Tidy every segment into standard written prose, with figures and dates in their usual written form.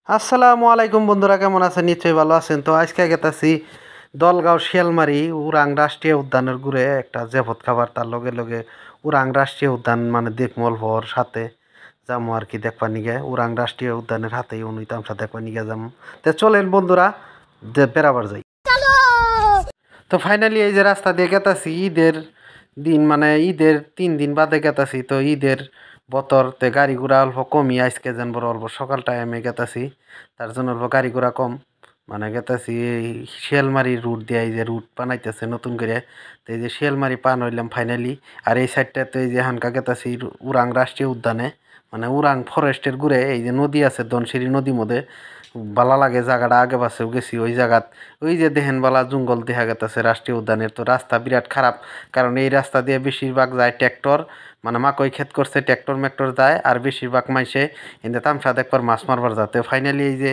আসসালামু আলাইকুম বন্ধুরা, কেমন আছেন? নিশ্চয়ই ভালো আছেন। তো আজকে গেতাছি দলগাঁও শিয়ালমারি উরাং রাষ্ট্রীয় উদ্যানের ঘুরে একটা জেভত খাবার, তার লগে লগে উরাং রাষ্ট্রীয় উদ্যান মানে দেখমল ভর সাথে যামো আর কি দেখবার নিগে। উরাং রাষ্ট্রীয় উদ্যানের হাতেই অনুইতাম সাথে দেখবার নিগে যাম। তো চলেন বন্ধুরা, বেড়াবার যাই। তো ফাইনালি এই যে রাস্তা দিয়ে গেতাছি, ঈদের দিন মানে ঈদের 3 দিন বাদে গেতাছি। তো ঈদের বতর গাড়ি ঘোড়া অল্প কমই আজকে, যেন বড় অল্প সকাল টাইমে গেতাছি, তার জন্য অল্প গাড়ি ঘোড়া কম। মানে গেতাছি এই শিয়ালমারি রুট দিয়ে, এই যে রুট বানাইতেছে নতুন করে। তো এই যে শিয়ালমারি পান হইলাম ফাইনালি। আর এই সাইডটা তো এই যে হানকা গেতাছি উরাং রাষ্ট্রীয় উদ্যানে, মানে উরাং ফরেস্টের ঘুরে। এই যে নদী আছে ধনশিরি নদী মধ্যে, ভালো লাগে জায়গাটা। আগে বাসেও গেছি ওই জায়গাত। ওই যে দেখেন বালা জঙ্গল দেখা গেছে রাষ্ট্রীয় উদ্যানের। তো রাস্তা বিরাট খারাপ, কারণ এই রাস্তা দিয়ে বেশিরভাগ যায় ট্র্যাক্টর, মানে মাকই ক্ষেত করছে ট্র্যাক্টর ম্যাক্টর যায়। আর বেশিরভাগ মাইসে এতে তামসা দেখবার মাছ মারবার যাতে। ফাইনালি এই যে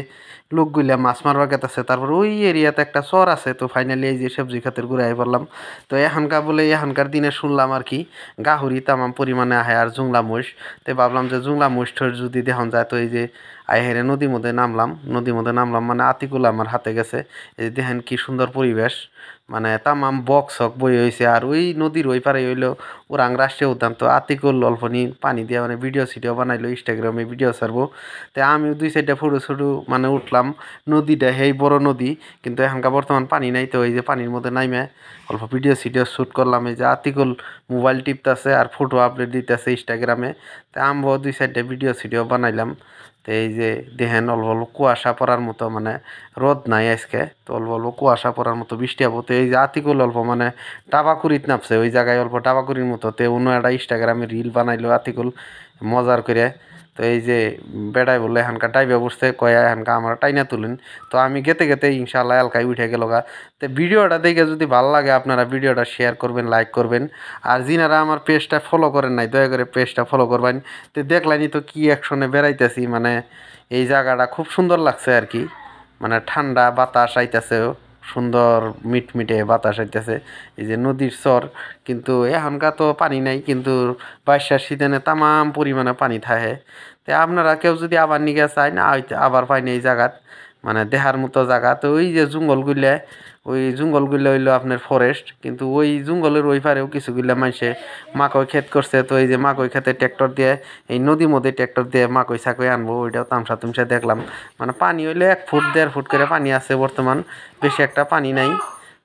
লোকগুলা মাছ মারবার গেতেছে। তারপর ওই এরিয়াতে একটা চর আছে। তো ফাইনালি এই যে সবজি খাতের ঘুরে আই বললাম। তো এখানকার বলে এখানকার দিনে শুনলাম আর কি গাহরি তামাম পরিমাণে আহে আর জুংলা মহিষ। তো ভাবলাম যে জুংলা মহিষ যদি দেখন যায়। তো এই যে হেরে নদীর মধ্যে নামলাম, মানে আতিকুল আমার হাতে গেছে। এই দেখেন কি সুন্দর পরিবেশ, মানে তামাম বক ছক বই হয়েছে। আর ওই নদীর ওই পারে হইলো ওরাং রাষ্ট্রীয় উদ্যান। তো আতিকুল অল্পনি পানি দিয়ে মানে ভিডিও সিডিও বানাইলো, ইনস্টাগ্রামে ভিডিও ছাড়বো। তো আমিও 2-4টা ফটো ছটো মানে উঠলাম। নদীটা হেই বড় নদী, কিন্তু এখানকার বর্তমান পানি নাই। তো এই যে পানির মধ্যে নাইমে অল্প ভিডিও সিডিও শ্যুট করলাম। এই যে আতিকুল মোবাইল টিপতেছে আর ফটো আপলোড দিতেছে ইনস্টাগ্রামে। তো আমরাও 2-4টা ভিডিও সিডিও বানাইলাম। তো এই যে দেখেন অল্প অল্প কুয়াশা পড়ার মতো, মানে রোদ নাই আজকে। তো অল্প অল্প কুয়াশা পড়ার মতো বৃষ্টি হবো। তো এই যে আতিকুল অল্প মানে টাবাকুড়িত নামছে ওই জায়গায়, অল্প টাবাকুড়ির মতো। তো অন্য একটা ইনস্টাগ্রামে রিল বানাইলো আতিকুল মজার করে। তো এই যে বেড়াই বললে এখানকার টাইবে বসতে কয়া এখানকার আমরা টাইনা তুলেন। তো আমি গেতে গেতে ইনশাল্লাহ এলাকায় উঠে গেল গা। তো ভিডিওটা দেখে যদি ভালো লাগে আপনারা ভিডিওটা শেয়ার করবেন, লাইক করবেন। আর যিনারা আমার পেজটা ফলো করেন নাই, দয়া করে পেজটা ফলো করবেন। তো দেখলানি তো কি অ্যাকশনে বেড়াইতেছি, মানে এই জায়গাটা খুব সুন্দর লাগছে আর কি। মানে ঠান্ডা বাতাস আইতেছে, সুন্দর মিটমিটে বাতাস আইতেছে। এই যে নদীর চর, কিন্তু এখনকার তো পানি নাই, কিন্তু বাইশার সিজনে তামাম পরিমাণে পানি থাকে। তো আপনারা কেউ যদি আবার নিগে চায় না আবার পাইনি এই জায়গাত, মানে দেহার মতো জায়গা। তো ওই যে জঙ্গলগুলা, ওই জঙ্গলগুলো হইলো আপনার ফরেস্ট, কিন্তু ওই জঙ্গলের ওই পারেও কিছুগুলা মানুষে মাকই ক্ষেত করছে। তো এই যে মাকই খেতে ট্র্যাক্টর দিয়ে এই নদীর মধ্যে ট্র্যাক্টর দিয়ে মাকই সাকই আনবো, ওইটাও তামসা তুমসা দেখলাম। মানে পানি হইলে 1-1.5 ফুট করে পানি আছে বর্তমান, বেশি একটা পানি নাই।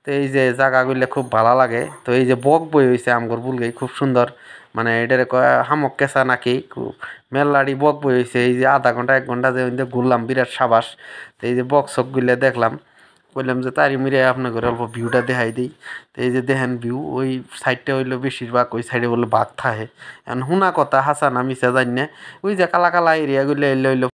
তো এই যে জায়গাগুলো খুব ভালো লাগে। তো এই যে বক বই হয়েছে আমগর বুলগাই খুব সুন্দর, মানে এটারে কয় হামক কেঁচা নাকি, মেলাড়ি বক বই হয়েছে। এই যে আধা ঘন্টা 1 ঘন্টা যে ঘুরলাম, বিরাট সাবাস। তো এই যে বক সকগুলো দেখলাম, বললাম যে তারি মিরে আপনার ঘরে অল্প ভিউটা দেখাই দিই। তো এই যে দেখেন ভিউ, ওই সাইডটা হইলো বেশিরভাগ ওই সাইডে বললো বাঘ থাকে। এখন হুনা কথা হাসান আমি সে জানি না। ওই যে কালা কালা এরিয়াগুলো এলে হইলো